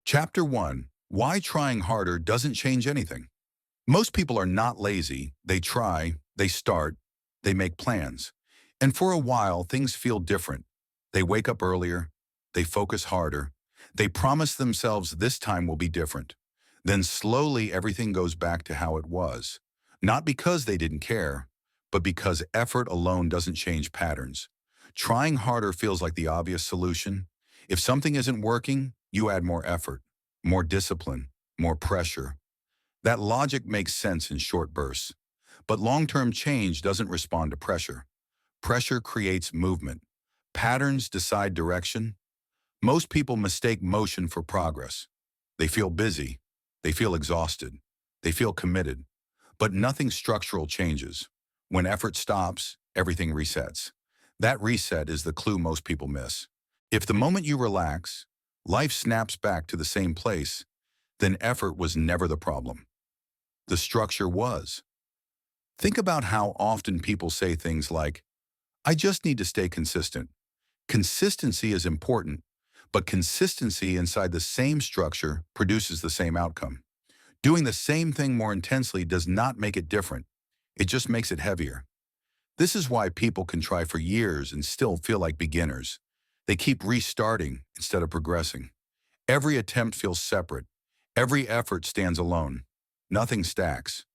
Chapter 1. Why trying harder doesn't change anything. Most people are not lazy. They try, they start, they make plans. And for a while, things feel different. They wake up earlier, they focus harder, they promise themselves this time will be different. Then slowly everything goes back to how it was. Not because they didn't care, but because effort alone doesn't change patterns. Trying harder feels like the obvious solution. If something isn't working, you add more effort, more discipline, more pressure. That logic makes sense in short bursts. But long-term change doesn't respond to pressure. Pressure creates movement. Patterns decide direction. Most people mistake motion for progress. They feel busy. They feel exhausted. They feel committed. But nothing structural changes. When effort stops, everything resets. That reset is the clue most people miss. If the moment you relax, life snaps back to the same place, then effort was never the problem. The structure was. Think about how often people say things like, I just need to stay consistent. Consistency is important, but consistency inside the same structure produces the same outcome. Doing the same thing more intensely does not make it different. It just makes it heavier. This is why people can try for years and still feel like beginners. They keep restarting instead of progressing. Every attempt feels separate. Every effort stands alone. Nothing stacks.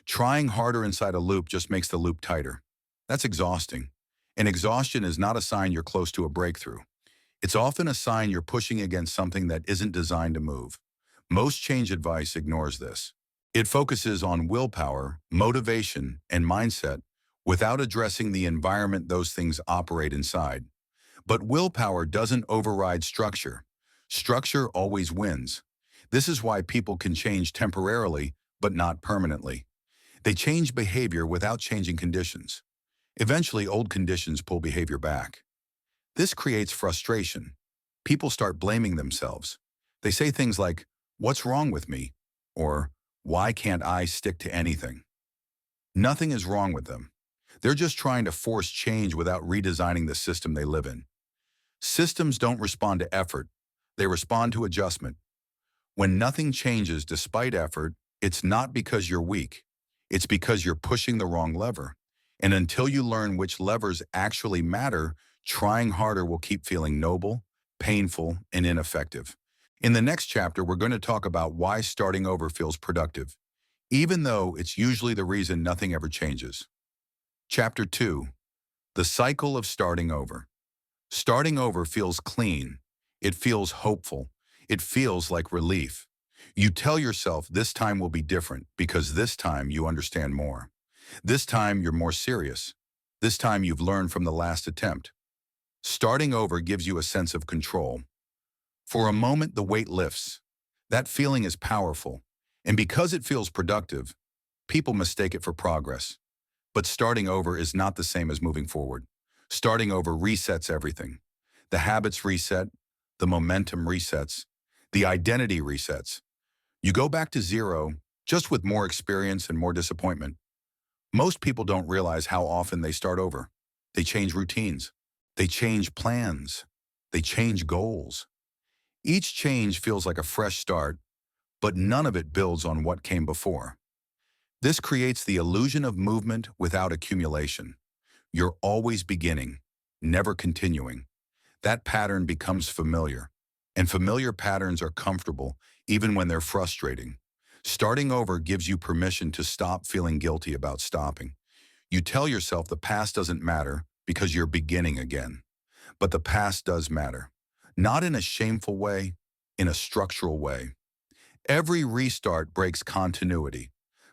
Trying harder inside a loop just makes the loop tighter. That's exhausting. And exhaustion is not a sign you're close to a breakthrough. It's often a sign you're pushing against something that isn't designed to move. Most change advice ignores this. It focuses on willpower, motivation, and mindset without addressing the environment those things operate inside. But willpower doesn't override structure. Structure always wins. This is why people can change temporarily, but not permanently. They change behavior without changing conditions. Eventually, old conditions pull behavior back. This creates frustration. People start blaming themselves. They say things like, "What's wrong with me?" or "Why can't I stick to anything?" Nothing is wrong with them. They're just trying to force change without redesigning the system they live in. Systems don't respond to effort. They respond to adjustment. When nothing changes despite effort, it's not because you're weak. It's because you're pushing the wrong lever. And until you learn which levers actually matter, trying harder will keep feeling noble, painful, and ineffective. In the next chapter, we're going to talk about why starting over feels productive, even though it's usually the reason nothing ever changes. Chapter 2. The cycle of starting over. Starting over feels clean. It feels hopeful. It feels like relief. You tell yourself this time will be different because this time you understand more. This time you're more serious. This time you've learned from the last attempt. Starting over gives you a sense of control. For a moment, the weight lifts. That feeling is powerful. And because it feels productive, people mistake it for progress. But starting over is not the same as moving forward. Starting over resets everything. The habits reset, the momentum resets, the identity resets. You go back to zero, just with more experience and more disappointment. Most people don't realize how often they start over. They change routines. They change plans. They change goals. Each change feels like a fresh start, but none of it builds on what came before. This creates the illusion of movement without accumulation. You're always beginning, never continuing. That pattern becomes familiar, and familiar patterns are comfortable even when they're frustrating. Starting over gives you permission to stop feeling guilty about stopping. You tell yourself the past doesn't matter because you're beginning again. But the past does matter. Not in a shameful way, in a structural way. Every restart breaks continuity.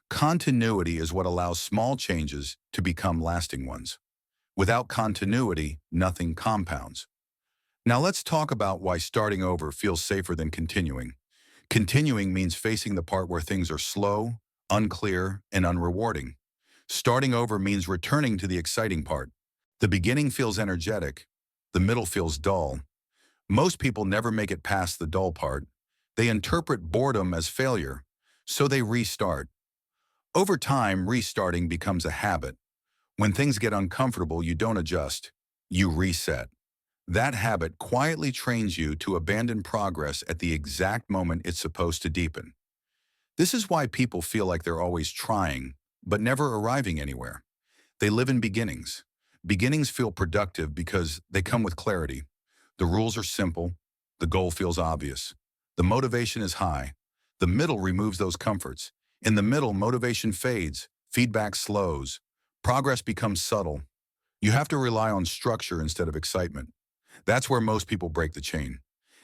Continuity is what allows small changes to become lasting ones. Without continuity, nothing compounds. Now let's talk about why starting over feels safer than continuing. Continuing means facing the part where things are slow, unclear, and unrewarding. Starting over means returning to the exciting part. The beginning feels energetic. The middle feels dull. Most people never make it past the dull part. They interpret boredom as failure, so they restart. Over time, restarting becomes a habit. When things get uncomfortable, you don't adjust. You reset. That habit quietly trains you to abandon progress at the exact moment it's supposed to deepen. This is why people feel like they're always trying, but never arriving anywhere. They live in beginnings. Beginnings feel productive because they come with clarity. The rules are simple. The goal feels obvious. The motivation is high. The middle removes those comforts. In the middle, motivation fades. Feedback slows. Progress becomes subtle. You have to rely on structure instead of excitement. That's where most people break the chain.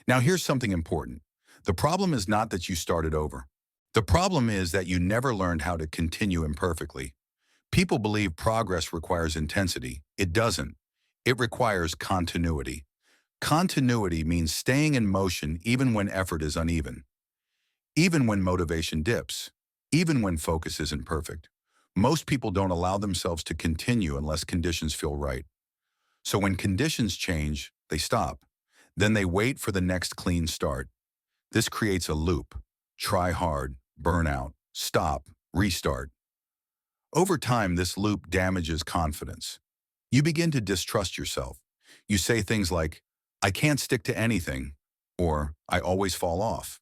Now here's something important. The problem is not that you started over. The problem is that you never learned how to continue imperfectly. People believe progress requires intensity. It doesn't. It requires continuity. Continuity means staying in motion even when effort is uneven, even when motivation dips, even when focus isn't perfect. Most people don't allow themselves to continue unless conditions feel right. So when conditions change, they stop. Then they wait for the next clean start. This creates a loop. Try hard, burn out, stop, restart. Over time, this loop damages confidence. You begin to distrust yourself. You say things like, I can't stick to anything, or I always fall off.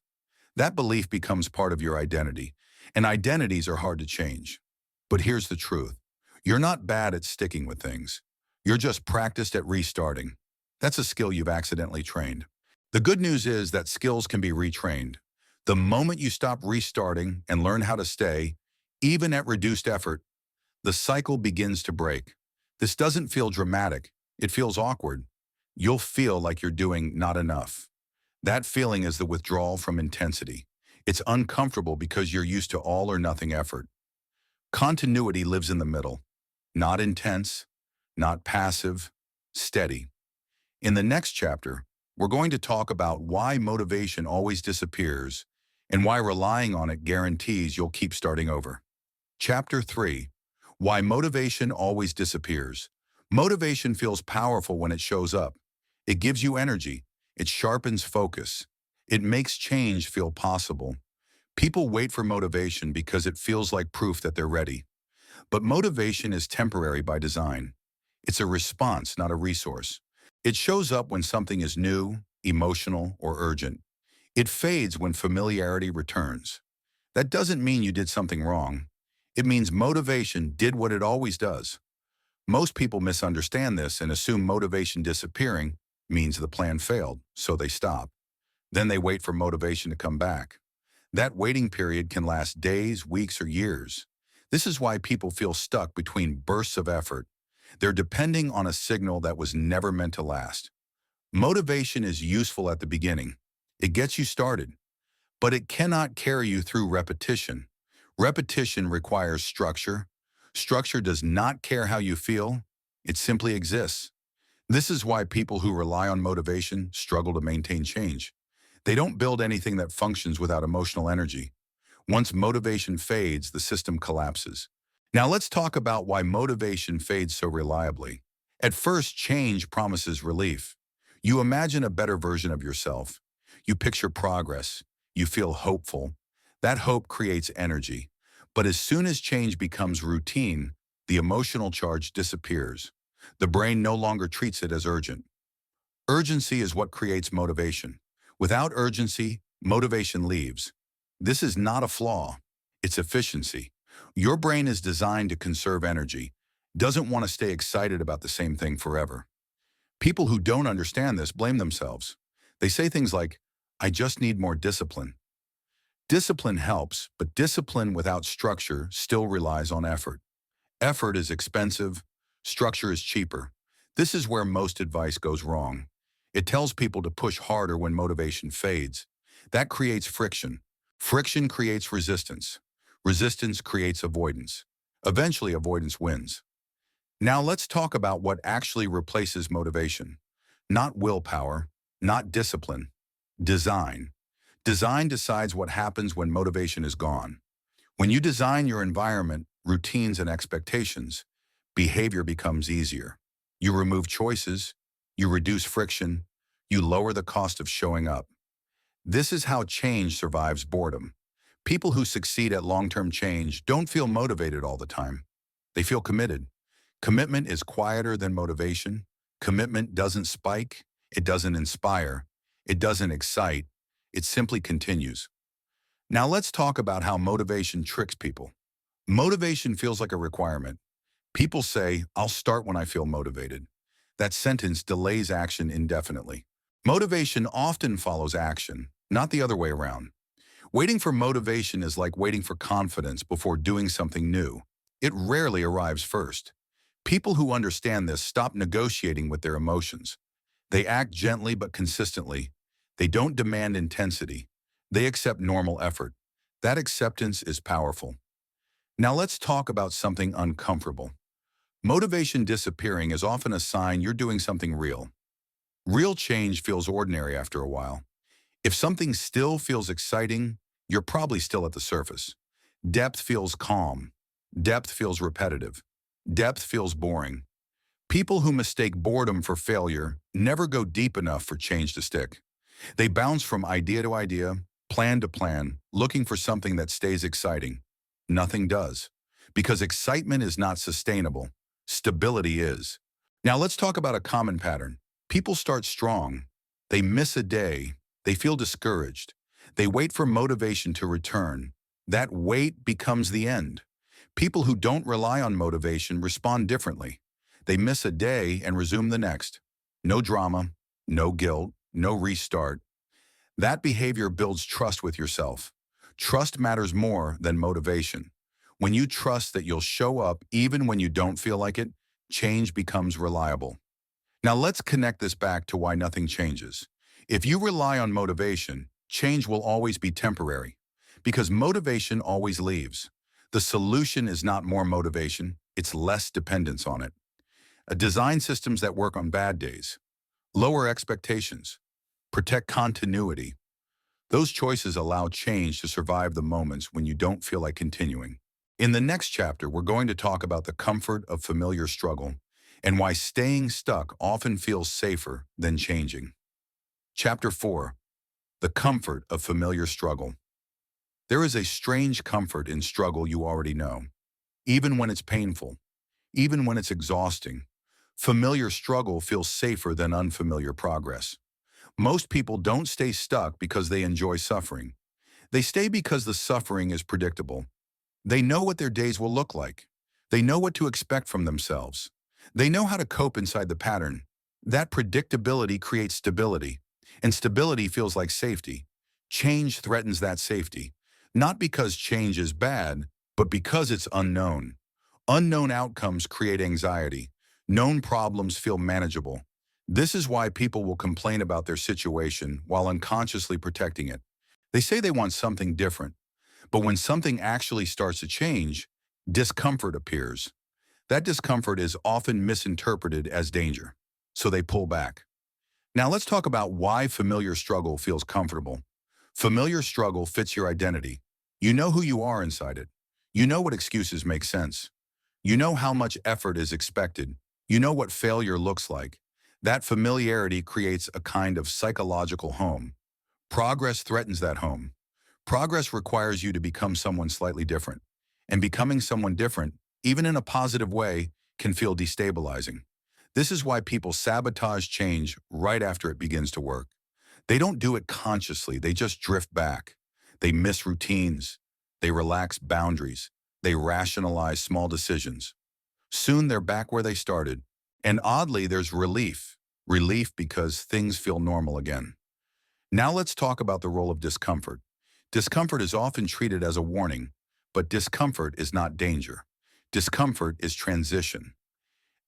That belief becomes part of your identity, and identities are hard to change. But here's the truth. You're not bad at sticking with things. You're just practiced at restarting. That's a skill you've accidentally trained. The good news is that skills can be retrained. The moment you stop restarting and learn how to stay, even at reduced effort, the cycle begins to break. This doesn't feel dramatic. It feels awkward. You'll feel like you're doing not enough. That feeling is the withdrawal from intensity. It's uncomfortable because you're used to all or nothing effort. Continuity lives in the middle. Not intense, not passive, steady. In the next chapter, we're going to talk about why motivation always disappears and why relying on it guarantees you'll keep starting over. Chapter 3. Why motivation always disappears. Motivation feels powerful when it shows up. It gives you energy. It sharpens focus. It makes change feel possible. People wait for motivation because it feels like proof that they're ready. But motivation is temporary by design. It's a response, not a resource. It shows up when something is new, emotional, or urgent. It fades when familiarity returns. That doesn't mean you did something wrong. It means motivation did what it always does. Most people misunderstand this and assume motivation disappearing means the plan failed, so they stop. Then they wait for motivation to come back. That waiting period can last days, weeks, or years. This is why people feel stuck between bursts of effort. They're depending on a signal that was never meant to last. Motivation is useful at the beginning. It gets you started, but it cannot carry you through repetition. Repetition requires structure. Structure does not care how you feel. It simply exists. This is why people who rely on motivation struggle to maintain change. They don't build anything that functions without emotional energy. Once motivation fades, the system collapses. Now let's talk about why motivation fades so reliably. At first, change promises relief. You imagine a better version of yourself. You picture progress. You feel hopeful. That hope creates energy. But as soon as change becomes routine, the emotional charge disappears. The brain no longer treats it as urgent. Urgency is what creates motivation. Without urgency, motivation leaves. This is not a flaw. It's efficiency. Your brain is designed to conserve energy, doesn't want to stay excited about the same thing forever. People who don't understand this blame themselves. They say things like, I just need more discipline. Discipline helps, but discipline without structure still relies on effort. Effort is expensive. Structure is cheaper. This is where most advice goes wrong. It tells people to push harder when motivation fades. That creates friction. Friction creates resistance. Resistance creates avoidance. Eventually, avoidance wins. Now let's talk about what actually replaces motivation. Not willpower, not discipline. Design. Design decides what happens when motivation is gone. When you design your environment, routines, and expectations, behavior becomes easier. You remove choices, you reduce friction, you lower the cost of showing up. This is how change survives boredom. People who succeed at long-term change don't feel motivated all the time. They feel committed. Commitment is quieter than motivation. Commitment doesn't spike. It doesn't inspire. It doesn't excite. It simply continues. Now let's talk about how motivation tricks people. Motivation feels like a requirement. People say, I'll start when I feel motivated. That sentence delays action indefinitely. Motivation often follows action, not the other way around. Waiting for motivation is like waiting for confidence before doing something new. It rarely arrives first. People who understand this stop negotiating with their emotions. They act gently but consistently. They don't demand intensity. They accept normal effort. That acceptance is powerful. Now let's talk about something uncomfortable. Motivation disappearing is often a sign you're doing something real. Real change feels ordinary after a while. If something still feels exciting, you're probably still at the surface. Depth feels calm. Depth feels repetitive. Depth feels boring. People who mistake boredom for failure never go deep enough for change to stick. They bounce from idea to idea, plan to plan, looking for something that stays exciting. Nothing does. Because excitement is not sustainable. Stability is. Now let's talk about a common pattern. People start strong. They miss a day. They feel discouraged. They wait for motivation to return. That wait becomes the end. People who don't rely on motivation respond differently. They miss a day and resume the next. No drama, no guilt, no restart. That behavior builds trust with yourself. Trust matters more than motivation. When you trust that you'll show up even when you don't feel like it, change becomes reliable. Now let's connect this back to why nothing changes. If you rely on motivation, change will always be temporary, because motivation always leaves. The solution is not more motivation, it's less dependence on it. Design systems that work on bad days. Lower expectations. Protect continuity. Those choices allow change to survive the moments when you don't feel like continuing. In the next chapter, we're going to talk about the comfort of familiar struggle and why staying stuck often feels safer than changing. Chapter 4. The comfort of familiar struggle. There is a strange comfort in struggle you already know. Even when it's painful, even when it's exhausting, familiar struggle feels safer than unfamiliar progress. Most people don't stay stuck because they enjoy suffering. They stay because the suffering is predictable. They know what their days will look like. They know what to expect from themselves. They know how to cope inside the pattern. That predictability creates stability, and stability feels like safety. Change threatens that safety, not because change is bad, but because it's unknown. Unknown outcomes create anxiety. Known problems feel manageable. This is why people will complain about their situation while unconsciously protecting it. They say they want something different, but when something actually starts to change, discomfort appears. That discomfort is often misinterpreted as danger, so they pull back. Now let's talk about why familiar struggle feels comfortable. Familiar struggle fits your identity. You know who you are inside it. You know what excuses make sense. You know how much effort is expected. You know what failure looks like. That familiarity creates a kind of psychological home. Progress threatens that home. Progress requires you to become someone slightly different. And becoming someone different, even in a positive way, can feel destabilizing. This is why people sabotage change right after it begins to work. They don't do it consciously, they just drift back. They miss routines. They relax boundaries. They rationalize small decisions. Soon they're back where they started. And oddly, there's relief. Relief because things feel normal again. Now let's talk about the role of discomfort. Discomfort is often treated as a warning, but discomfort is not danger. Discomfort is transition.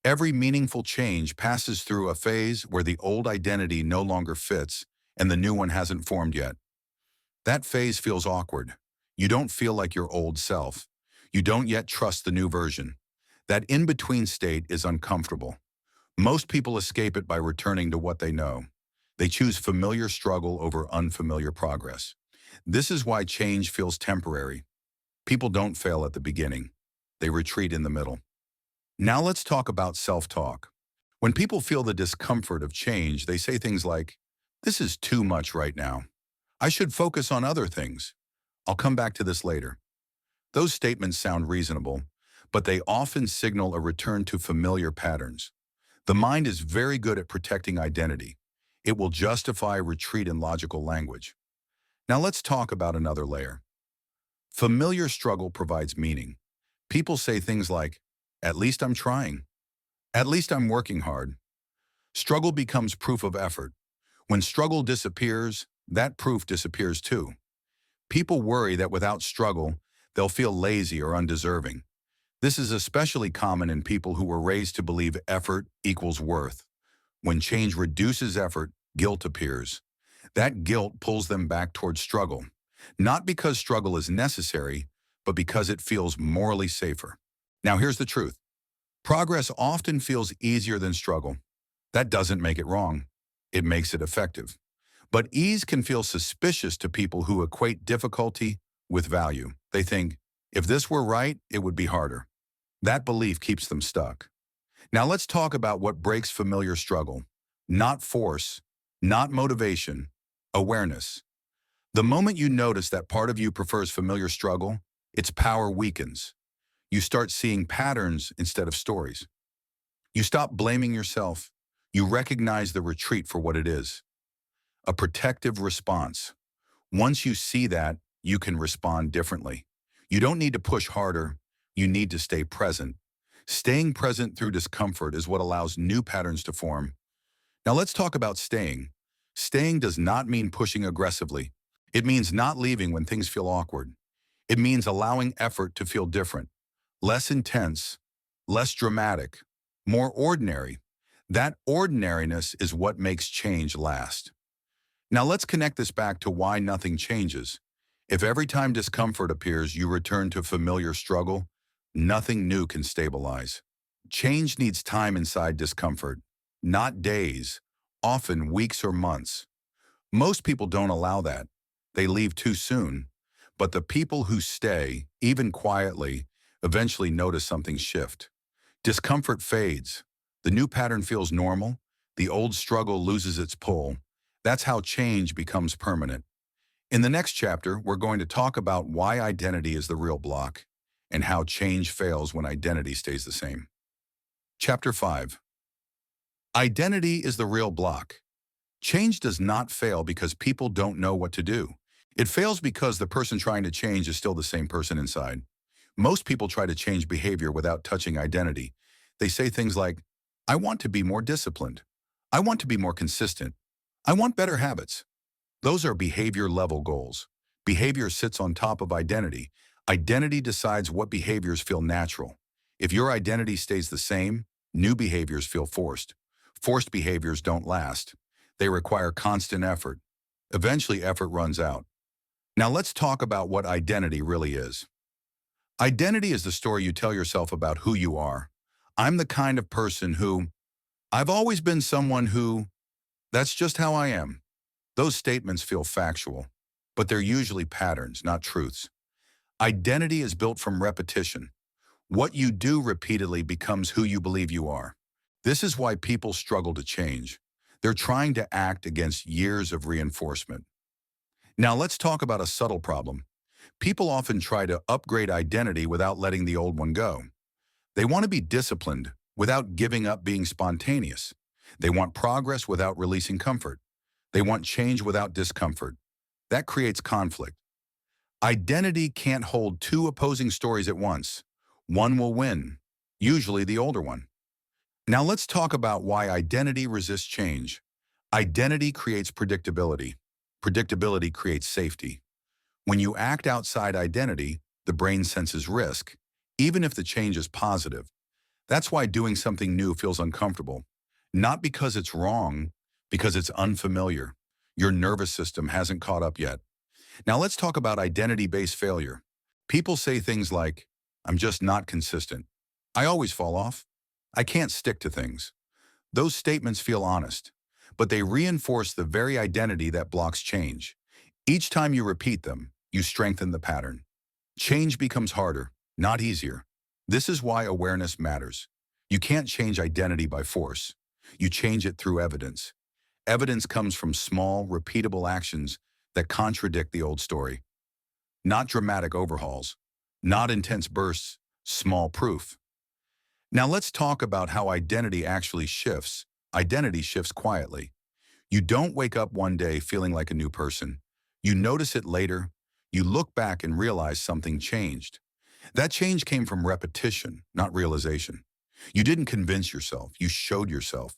Every meaningful change passes through a phase where the old identity no longer fits and the new one hasn't formed yet. That phase feels awkward. You don't feel like your old self. You don't yet trust the new version. That in-between state is uncomfortable. Most people escape it by returning to what they know. They choose familiar struggle over unfamiliar progress. This is why change feels temporary. People don't fail at the beginning. They retreat in the middle. Now let's talk about self-talk. When people feel the discomfort of change, they say things like, "This is too much right now. I should focus on other things. I'll come back to this later." Those statements sound reasonable, but they often signal a return to familiar patterns. The mind is very good at protecting identity. It will justify retreat in logical language. Now let's talk about another layer. Familiar struggle provides meaning. People say things like, at least I'm trying. At least I'm working hard. Struggle becomes proof of effort. When struggle disappears, that proof disappears too. People worry that without struggle, they'll feel lazy or undeserving. This is especially common in people who were raised to believe effort equals worth. When change reduces effort, guilt appears. That guilt pulls them back towards struggle, not because struggle is necessary, but because it feels morally safer. Now here's the truth. Progress often feels easier than struggle. That doesn't make it wrong. It makes it effective. But ease can feel suspicious to people who equate difficulty with value. They think, if this were right, it would be harder. That belief keeps them stuck. Now let's talk about what breaks familiar struggle. Not force, not motivation, awareness. The moment you notice that part of you prefers familiar struggle, its power weakens. You start seeing patterns instead of stories. You stop blaming yourself. You recognize the retreat for what it is, a protective response. Once you see that, you can respond differently. You don't need to push harder. You need to stay present. Staying present through discomfort is what allows new patterns to form. Now let's talk about staying. Staying does not mean pushing aggressively. It means not leaving when things feel awkward. It means allowing effort to feel different, less intense, less dramatic, more ordinary. That ordinariness is what makes change last. Now let's connect this back to why nothing changes. If every time discomfort appears you return to familiar struggle, nothing new can stabilize. Change needs time inside discomfort, not days, often weeks or months. Most people don't allow that. They leave too soon. But the people who stay, even quietly, eventually notice something shift. Discomfort fades. The new pattern feels normal. The old struggle loses its pull. That's how change becomes permanent. In the next chapter, we're going to talk about why identity is the real block and how change fails when identity stays the same. Chapter 5. Identity is the real block. Change does not fail because people don't know what to do. It fails because the person trying to change is still the same person inside. Most people try to change behavior without touching identity. They say things like, I want to be more disciplined. I want to be more consistent. I want better habits. Those are behavior-level goals. Behavior sits on top of identity. Identity decides what behaviors feel natural. If your identity stays the same, new behaviors feel forced. Forced behaviors don't last. They require constant effort. Eventually, effort runs out. Now let's talk about what identity really is. Identity is the story you tell yourself about who you are. I'm the kind of person who, I've always been someone who, that's just how I am. Those statements feel factual, but they're usually patterns, not truths. Identity is built from repetition. What you do repeatedly becomes who you believe you are. This is why people struggle to change. They're trying to act against years of reinforcement. Now let's talk about a subtle problem. People often try to upgrade identity without letting the old one go. They want to be disciplined without giving up being spontaneous. They want progress without releasing comfort. They want change without discomfort. That creates conflict. Identity can't hold two opposing stories at once. One will win, usually the older one. Now let's talk about why identity resists change. Identity creates predictability. Predictability creates safety. When you act outside identity, the brain senses risk, even if the change is positive. That's why doing something new feels uncomfortable. Not because it's wrong, because it's unfamiliar. Your nervous system hasn't caught up yet. Now let's talk about identity-based failure. People say things like, I'm just not consistent. I always fall off. I can't stick to things. Those statements feel honest, but they reinforce the very identity that blocks change. Each time you repeat them, you strengthen the pattern. Change becomes harder, not easier. This is why awareness matters. You can't change identity by force. You change it through evidence. Evidence comes from small, repeatable actions that contradict the old story. Not dramatic overhauls, not intense bursts, small proof. Now let's talk about how identity actually shifts. Identity shifts quietly. You don't wake up one day feeling like a new person. You notice it later. You look back and realize something changed. That change came from repetition, not realization. You didn't convince yourself, you showed yourself.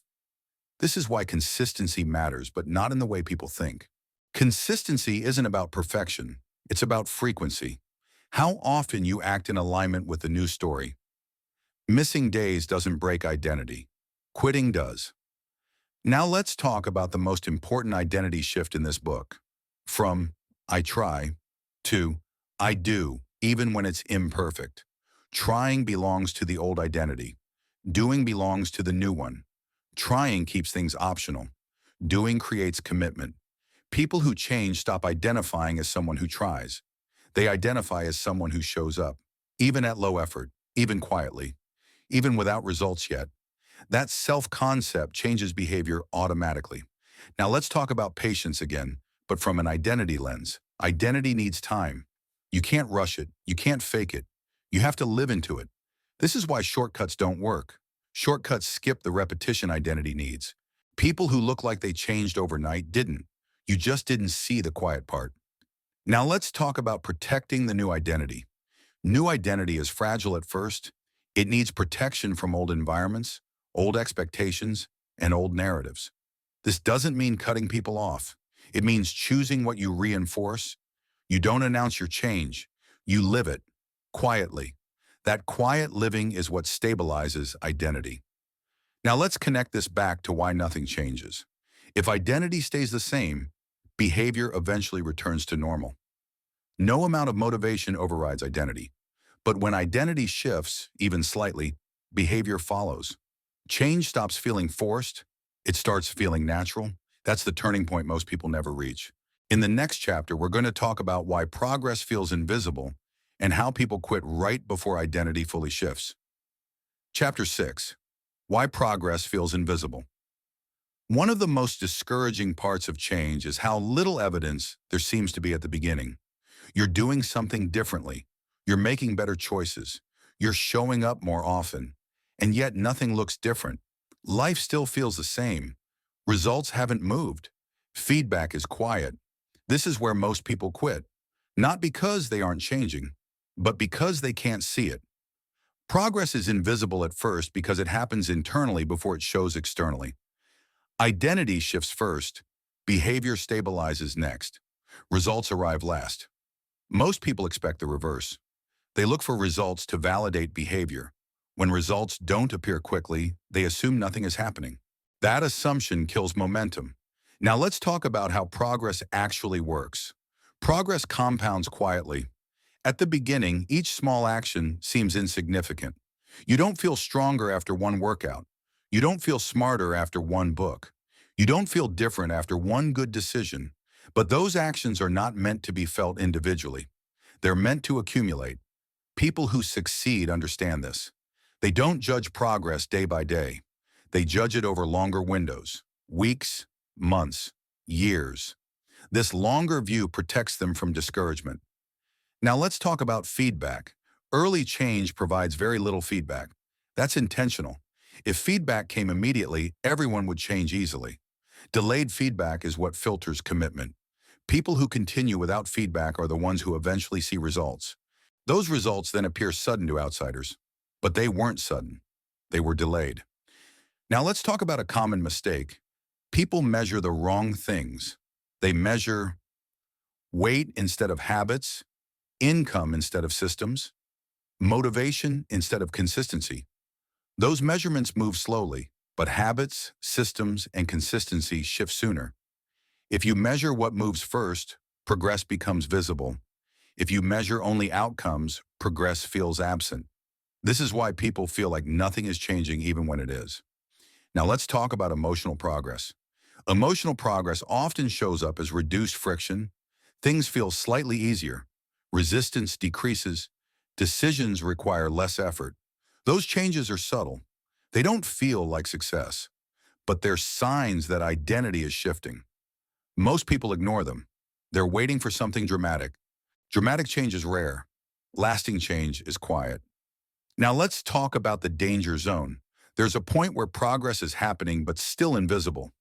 This is why consistency matters, but not in the way people think. Consistency isn't about perfection, it's about frequency. How often you act in alignment with the new story. Missing days doesn't break identity. Quitting does. Now let's talk about the most important identity shift in this book. From I try to I do, even when it's imperfect. Trying belongs to the old identity. Doing belongs to the new one. Trying keeps things optional. Doing creates commitment. People who change stop identifying as someone who tries. They identify as someone who shows up, even at low effort, even quietly, even without results yet. That self-concept changes behavior automatically. Now let's talk about patience again, but from an identity lens. Identity needs time. You can't rush it. You can't fake it. You have to live into it. This is why shortcuts don't work. Shortcuts skip the repetition identity needs. People who look like they changed overnight didn't. You just didn't see the quiet part. Now let's talk about protecting the new identity. New identity is fragile at first. It needs protection from old environments, old expectations, and old narratives. This doesn't mean cutting people off. It means choosing what you reinforce. You don't announce your change. You live it, quietly. That quiet living is what stabilizes identity. Now let's connect this back to why nothing changes. If identity stays the same, behavior eventually returns to normal. No amount of motivation overrides identity. But when identity shifts, even slightly, behavior follows. Change stops feeling forced. It starts feeling natural. That's the turning point most people never reach. In the next chapter, we're going to talk about why progress feels invisible and how people quit right before identity fully shifts. Chapter 6. Why progress feels invisible. One of the most discouraging parts of change is how little evidence there seems to be at the beginning. You're doing something differently. You're making better choices. You're showing up more often. And yet nothing looks different. Life still feels the same. Results haven't moved. Feedback is quiet. This is where most people quit. Not because they aren't changing, but because they can't see it. Progress is invisible at first because it happens internally before it shows externally. Identity shifts first. Behavior stabilizes next. Results arrive last. Most people expect the reverse. They look for results to validate behavior. When results don't appear quickly, they assume nothing is happening. That assumption kills momentum. Now let's talk about how progress actually works. Progress compounds quietly. At the beginning, each small action seems insignificant. You don't feel stronger after one workout. You don't feel smarter after one book. You don't feel different after one good decision. But those actions are not meant to be felt individually. They're meant to accumulate. People who succeed understand this. They don't judge progress day by day. They judge it over longer windows, weeks, months, years. This longer view protects them from discouragement. Now let's talk about feedback. Early change provides very little feedback. That's intentional. If feedback came immediately, everyone would change easily. Delayed feedback is what filters commitment. People who continue without feedback are the ones who eventually see results. Those results then appear sudden to outsiders. But they weren't sudden. They were delayed. Now let's talk about a common mistake. People measure the wrong things. They measure weight instead of habits, income instead of systems, motivation instead of consistency. Those measurements move slowly, but habits, systems, and consistency shift sooner. If you measure what moves first, progress becomes visible. If you measure only outcomes, progress feels absent. This is why people feel like nothing is changing even when it is. Now let's talk about emotional progress. Emotional progress often shows up as reduced friction. Things feel slightly easier. Resistance decreases. Decisions require less effort. Those changes are subtle. They don't feel like success, but they're signs that identity is shifting. Most people ignore them. They're waiting for something dramatic. Dramatic change is rare. Lasting change is quiet. Now let's talk about the danger zone. There's a point where progress is happening but still invisible.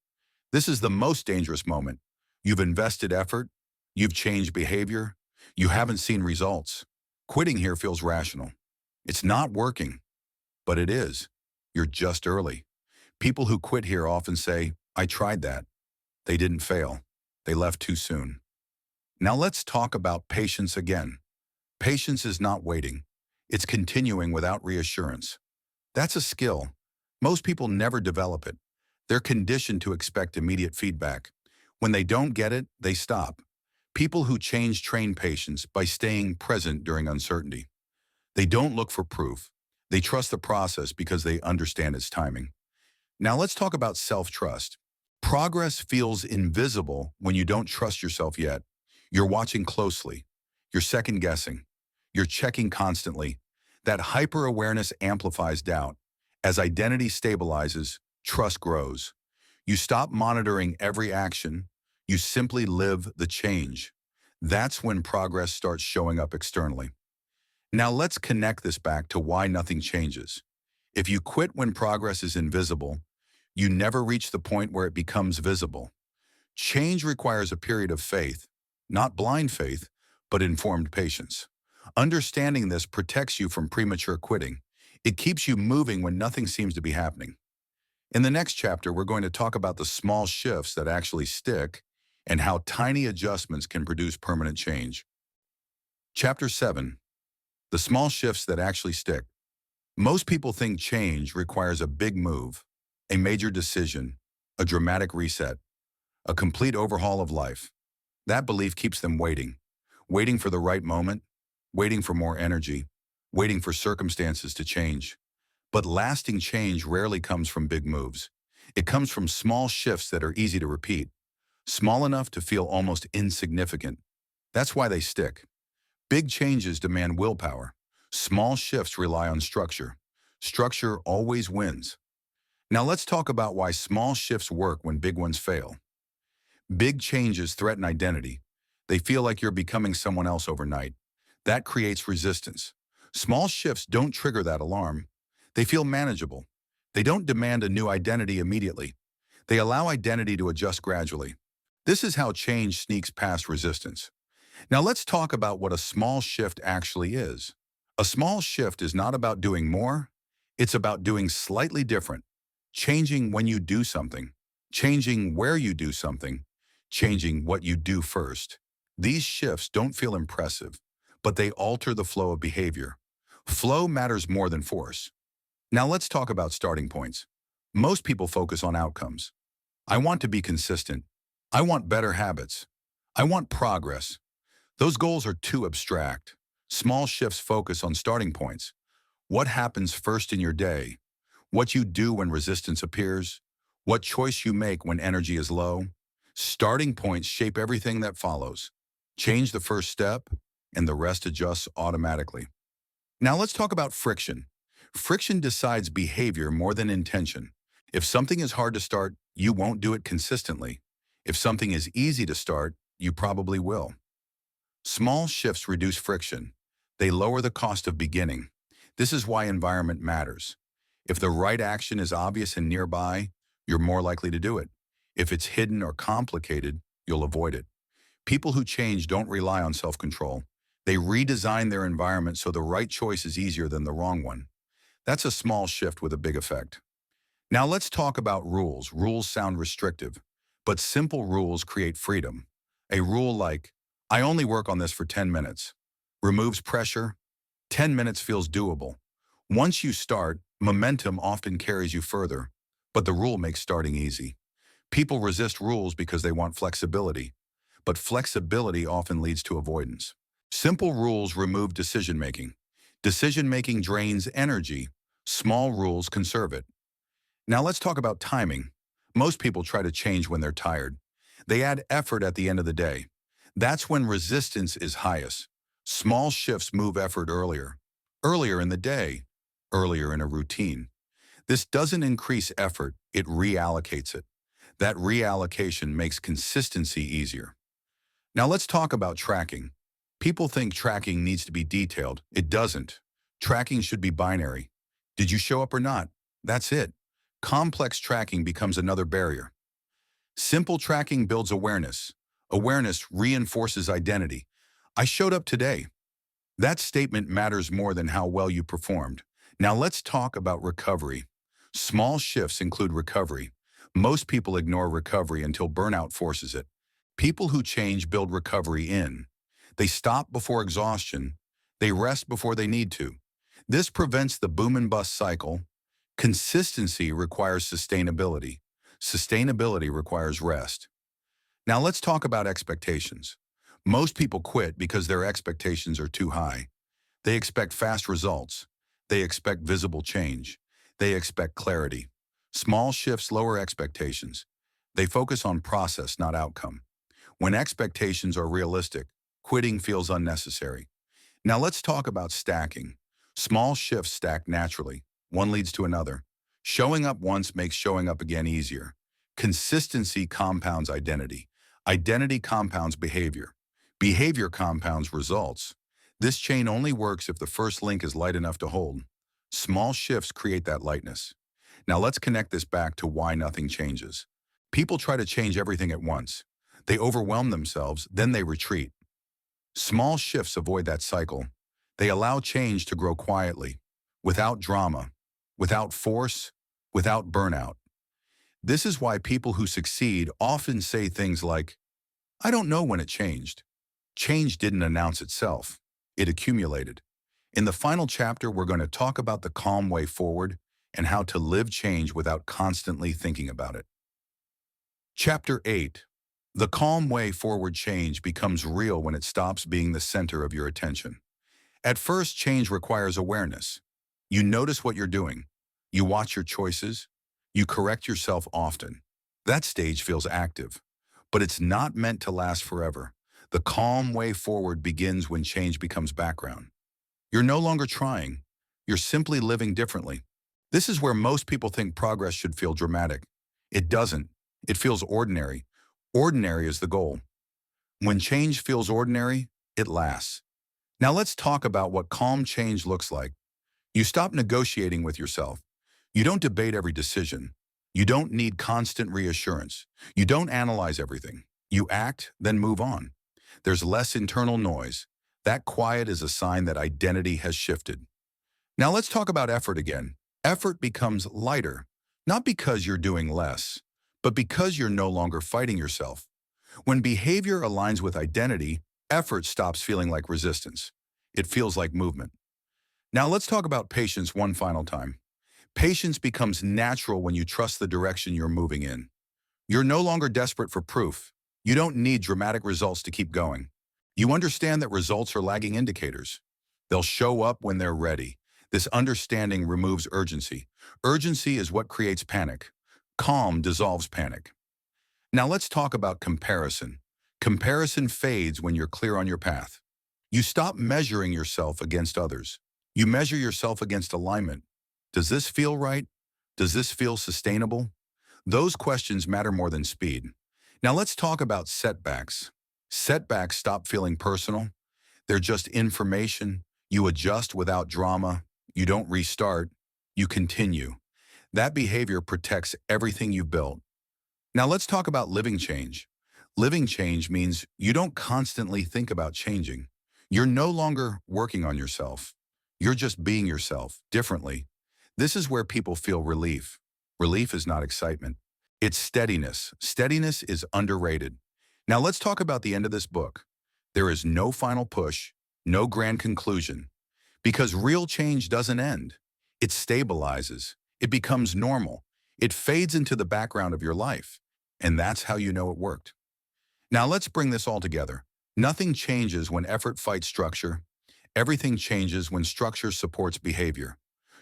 This is the most dangerous moment. You've invested effort, you've changed behavior, you haven't seen results. Quitting here feels rational. It's not working, but it is. You're just early. People who quit here often say, I tried that. They didn't fail. They left too soon. Now let's talk about patience again. Patience is not waiting. It's continuing without reassurance. That's a skill. Most people never develop it. They're conditioned to expect immediate feedback. When they don't get it, they stop. People who change train patience by staying present during uncertainty. They don't look for proof. They trust the process because they understand its timing. Now let's talk about self-trust. Progress feels invisible when you don't trust yourself yet. You're watching closely. You're second-guessing. You're checking constantly. That hyper-awareness amplifies doubt. As identity stabilizes, trust grows. You stop monitoring every action. You simply live the change. That's when progress starts showing up externally. Now let's connect this back to why nothing changes. If you quit when progress is invisible, you never reach the point where it becomes visible. Change requires a period of faith, not blind faith, but informed patience. Understanding this protects you from premature quitting. It keeps you moving when nothing seems to be happening. In the next chapter, we're going to talk about the small shifts that actually stick and how tiny adjustments can produce permanent change. Chapter 7. The small shifts that actually stick. Most people think change requires a big move, a major decision, a dramatic reset, a complete overhaul of life. That belief keeps them waiting for the right moment, waiting for more energy, waiting for circumstances to change. But lasting change rarely comes from big moves. It comes from small shifts that are easy to repeat, small enough to feel almost insignificant. That's why they stick. Big changes demand willpower. Small shifts rely on structure. Structure always wins. Now let's talk about why small shifts work when big ones fail. Big changes threaten identity. They feel like you're becoming someone else overnight. That creates resistance. Small shifts don't trigger that alarm. They feel manageable. They don't demand a new identity immediately. They allow identity to adjust gradually. This is how change sneaks past resistance. Now let's talk about what a small shift actually is. A small shift is not about doing more. It's about doing slightly different. Changing when you do something. Changing where you do something. Changing what you do first. These shifts don't feel impressive, but they alter the flow of behavior. Flow matters more than force. Now let's talk about starting points. Most people focus on outcomes. I want to be consistent. I want better habits. I want progress. Those goals are too abstract. Small shifts focus on starting points. What happens first in your day? What you do when resistance appears? What choice you make when energy is low? Starting points shape everything that follows. Change the first step, and the rest adjusts automatically. Now let's talk about friction. Friction decides behavior more than intention. If something is hard to start, you won't do it consistently. If something is easy to start, you probably will. Small shifts reduce friction. They lower the cost of beginning. This is why environment matters. If the right action is obvious and nearby, you're more likely to do it. If it's hidden or complicated, you'll avoid it. People who change don't rely on self-control. They redesign their environment so the right choice is easier than the wrong one. That's a small shift with a big effect. Now let's talk about rules. Rules sound restrictive, but simple rules create freedom. A rule like, I only work on this for 10 minutes, removes pressure. 10 minutes feels doable. Once you start, momentum often carries you further, but the rule makes starting easy. People resist rules because they want flexibility, but flexibility often leads to avoidance. Simple rules remove decision-making. Decision-making drains energy. Small rules conserve it. Now let's talk about timing. Most people try to change when they're tired. They add effort at the end of the day. That's when resistance is highest. Small shifts move effort earlier in the day, earlier in a routine. This doesn't increase effort, it reallocates it. That reallocation makes consistency easier. Now let's talk about tracking. People think tracking needs to be detailed. It doesn't. Tracking should be binary. Did you show up or not? That's it. Complex tracking becomes another barrier. Simple tracking builds awareness. Awareness reinforces identity. I showed up today. That statement matters more than how well you performed. Now let's talk about recovery. Small shifts include recovery. Most people ignore recovery until burnout forces it. People who change build recovery in. They stop before exhaustion. They rest before they need to. This prevents the boom and bust cycle. Consistency requires sustainability. Sustainability requires rest. Now let's talk about expectations. Most people quit because their expectations are too high. They expect fast results. They expect visible change. They expect clarity. Small shifts lower expectations. They focus on process, not outcome. When expectations are realistic, quitting feels unnecessary. Now let's talk about stacking. Small shifts stack naturally. One leads to another. Showing up once makes showing up again easier. Consistency compounds identity. Identity compounds behavior. Behavior compounds results. This chain only works if the first link is light enough to hold. Small shifts create that lightness. Now let's connect this back to why nothing changes. People try to change everything at once. They overwhelm themselves, then they retreat. Small shifts avoid that cycle. They allow change to grow quietly, without drama, without force, without burnout. This is why people who succeed often say things like, "I don't know when it changed." Change didn't announce itself. It accumulated. In the final chapter, we're going to talk about the calm way forward and how to live change without constantly thinking about it. Chapter 8. The calm way forward. Change becomes real when it stops being the center of your attention. At first, change requires awareness. You notice what you're doing. You watch your choices. You correct yourself often. That stage feels active, but it's not meant to last forever. The calm way forward begins when change becomes background. You're no longer trying. You're simply living differently. This is where most people think progress should feel dramatic. It doesn't. It feels ordinary. Ordinary is the goal. When change feels ordinary, it lasts. Now let's talk about what calm change looks like. You stop negotiating with yourself. You don't debate every decision. You don't need constant reassurance. You don't analyze everything. You act, then move on. There's less internal noise. That quiet is a sign that identity has shifted. Now let's talk about effort again. Effort becomes lighter, not because you're doing less, but because you're no longer fighting yourself. When behavior aligns with identity, effort stops feeling like resistance. It feels like movement. Now let's talk about patience one final time. Patience becomes natural when you trust the direction you're moving in. You're no longer desperate for proof. You don't need dramatic results to keep going. You understand that results are lagging indicators. They'll show up when they're ready. This understanding removes urgency. Urgency is what creates panic. Calm dissolves panic. Now let's talk about comparison. Comparison fades when you're clear on your path. You stop measuring yourself against others. You measure yourself against alignment. Does this feel right? Does this feel sustainable? Those questions matter more than speed. Now let's talk about setbacks. Setbacks stop feeling personal. They're just information. You adjust without drama. You don't restart. You continue. That behavior protects everything you built. Now let's talk about living change. Living change means you don't constantly think about changing. You're no longer working on yourself. You're just being yourself differently. This is where people feel relief. Relief is not excitement. It's steadiness. Steadiness is underrated. Now let's talk about the end of this book. There is no final push, no grand conclusion, because real change doesn't end. It stabilizes. It becomes normal. It fades into the background of your life. And that's how you know it worked. Now let's bring this all together. Nothing changes when effort fights structure. Everything changes when structure supports behavior.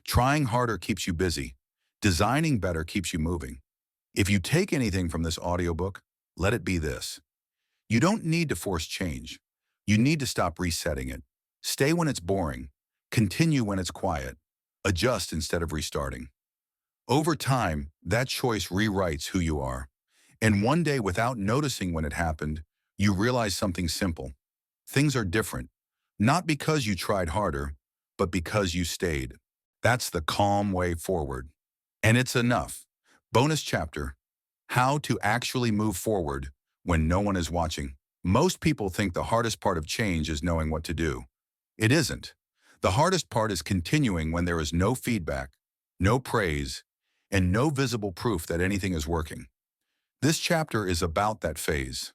Trying harder keeps you busy. Designing better keeps you moving. If you take anything from this audiobook, let it be this. You don't need to force change. You need to stop resetting it. Stay when it's boring. Continue when it's quiet. Adjust instead of restarting. Over time, that choice rewrites who you are. And one day, without noticing when it happened, you realize something simple. Things are different, not because you tried harder, but because you stayed. That's the calm way forward. And it's enough. Bonus chapter. How to actually move forward when no one is watching. Most people think the hardest part of change is knowing what to do. It isn't. The hardest part is continuing when there is no feedback, no praise, and no visible proof that anything is working. This chapter is about that phase,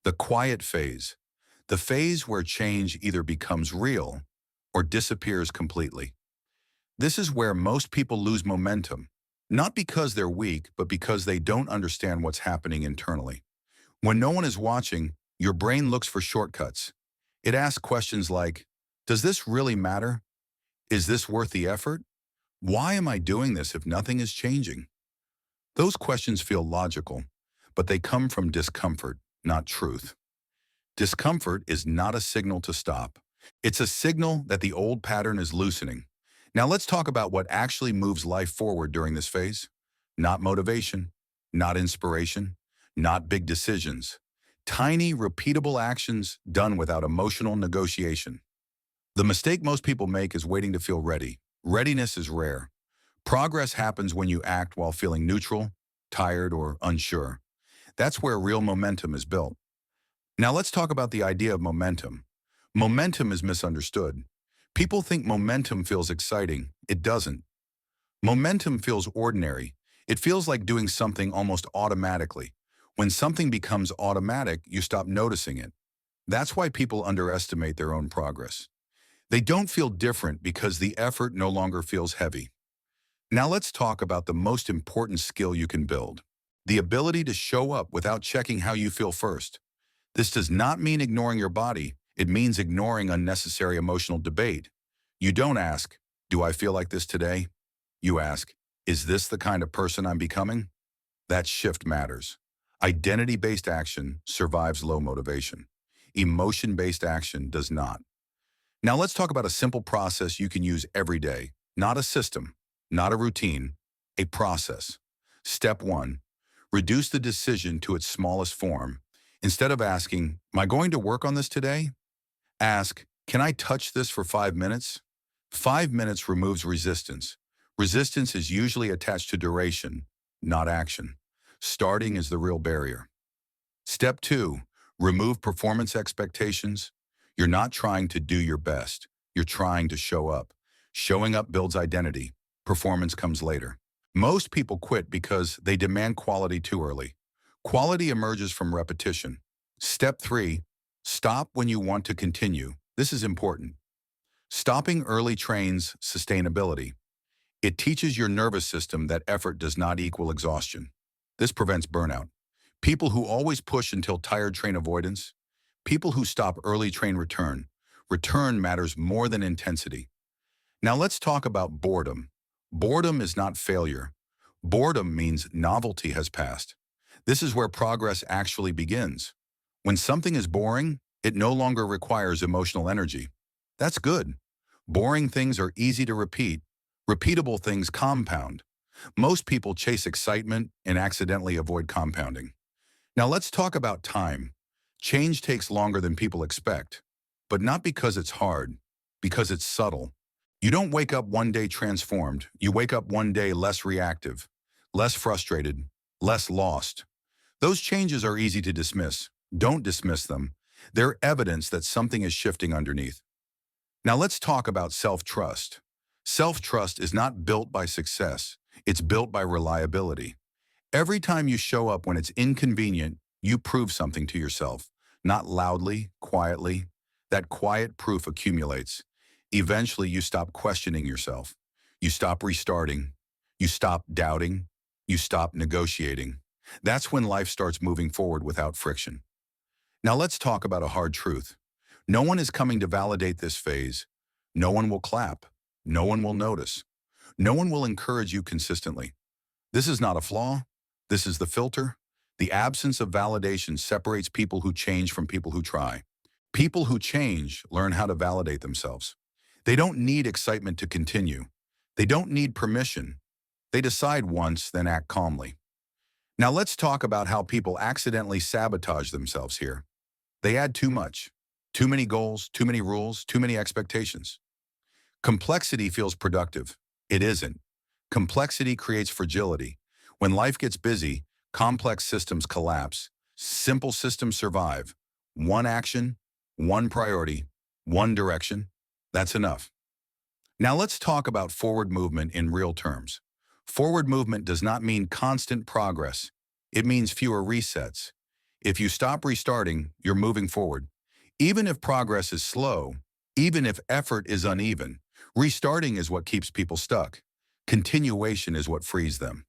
the quiet phase, the phase where change either becomes real or disappears completely. This is where most people lose momentum, not because they're weak, but because they don't understand what's happening internally. When no one is watching, your brain looks for shortcuts. It asks questions like, does this really matter? Is this worth the effort? Why am I doing this if nothing is changing? Those questions feel logical, but they come from discomfort, not truth. Discomfort is not a signal to stop. It's a signal that the old pattern is loosening. Now let's talk about what actually moves life forward during this phase. Not motivation, not inspiration, not big decisions. Tiny, repeatable actions done without emotional negotiation. The mistake most people make is waiting to feel ready. Readiness is rare. Progress happens when you act while feeling neutral, tired, or unsure. That's where real momentum is built. Now let's talk about the idea of momentum. Momentum is misunderstood. People think momentum feels exciting. It doesn't. Momentum feels ordinary. It feels like doing something almost automatically. When something becomes automatic, you stop noticing it. That's why people underestimate their own progress. They don't feel different because the effort no longer feels heavy. Now let's talk about the most important skill you can build. The ability to show up without checking how you feel first. This does not mean ignoring your body. It means ignoring unnecessary emotional debate. You don't ask, do I feel like this today? You ask, is this the kind of person I'm becoming? That shift matters. Identity-based action survives low motivation. Emotion-based action does not. Now let's talk about a simple process you can use every day. Not a system, not a routine, a process. Step 1. Reduce the decision to its smallest form. Instead of asking, am I going to work on this today? Ask, can I touch this for 5 minutes? 5 minutes removes resistance. Resistance is usually attached to duration, not action. Starting is the real barrier. Step 2, remove performance expectations. You're not trying to do your best. You're trying to show up. Showing up builds identity. Performance comes later. Most people quit because they demand quality too early. Quality emerges from repetition. Step 3, stop when you want to continue. This is important. Stopping early trains sustainability. It teaches your nervous system that effort does not equal exhaustion. This prevents burnout. People who always push until tired train avoidance. People who stop early train return. Return matters more than intensity. Now let's talk about boredom. Boredom is not failure. Boredom means novelty has passed. This is where progress actually begins. When something is boring, it no longer requires emotional energy. That's good. Boring things are easy to repeat. Repeatable things compound. Most people chase excitement and accidentally avoid compounding. Now let's talk about time. Change takes longer than people expect, but not because it's hard, because it's subtle. You don't wake up one day transformed. You wake up one day less reactive, less frustrated, less lost. Those changes are easy to dismiss. Don't dismiss them. They're evidence that something is shifting underneath. Now let's talk about self-trust. Self-trust is not built by success. It's built by reliability. Every time you show up when it's inconvenient, you prove something to yourself. Not loudly, quietly. That quiet proof accumulates. Eventually, you stop questioning yourself. You stop restarting. You stop doubting. You stop negotiating. That's when life starts moving forward without friction. Now let's talk about a hard truth. No one is coming to validate this phase. No one will clap. No one will notice. No one will encourage you consistently. This is not a flaw. This is the filter. The absence of validation separates people who change from people who try. People who change learn how to validate themselves. They don't need excitement to continue. They don't need permission. They decide once, then act calmly. Now let's talk about how people accidentally sabotage themselves here. They add too much. Too many goals, too many rules, too many expectations. Complexity feels productive. It isn't. Complexity creates fragility. When life gets busy, Complex systems collapse. Simple systems survive. One action, one priority, one direction. That's enough. Now let's talk about forward movement in real terms. Forward movement does not mean constant progress. It means fewer resets. If you stop restarting, you're moving forward. Even if progress is slow, even if effort is uneven, restarting is what keeps people stuck. Continuation is what frees them.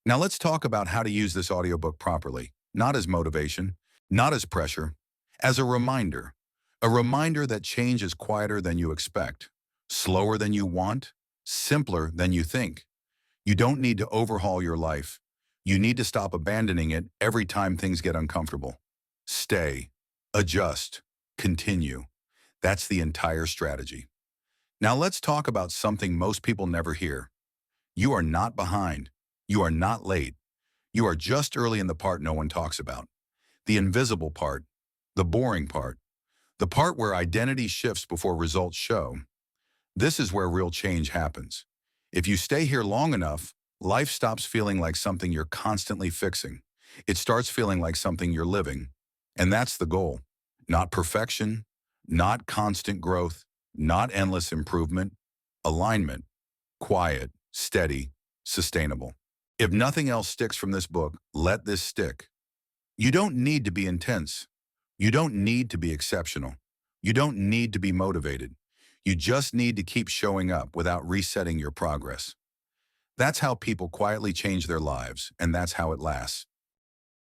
Now let's talk about how to use this audiobook properly, not as motivation, not as pressure, as a reminder. A reminder that change is quieter than you expect, slower than you want, simpler than you think. You don't need to overhaul your life. You need to stop abandoning it every time things get uncomfortable. Stay, adjust, continue. That's the entire strategy. Now let's talk about something most people never hear. You are not behind. You are not late. You are just early in the part no one talks about. The invisible part, the boring part, the part where identity shifts before results show. This is where real change happens. If you stay here long enough, life stops feeling like something you're constantly fixing. It starts feeling like something you're living. And that's the goal. Not perfection, not constant growth, not endless improvement. Alignment, quiet, steady, sustainable. If nothing else sticks from this book, let this stick. You don't need to be intense. You don't need to be exceptional. You don't need to be motivated. You just need to keep showing up without resetting your progress. That's how people quietly change their lives, and that's how it lasts.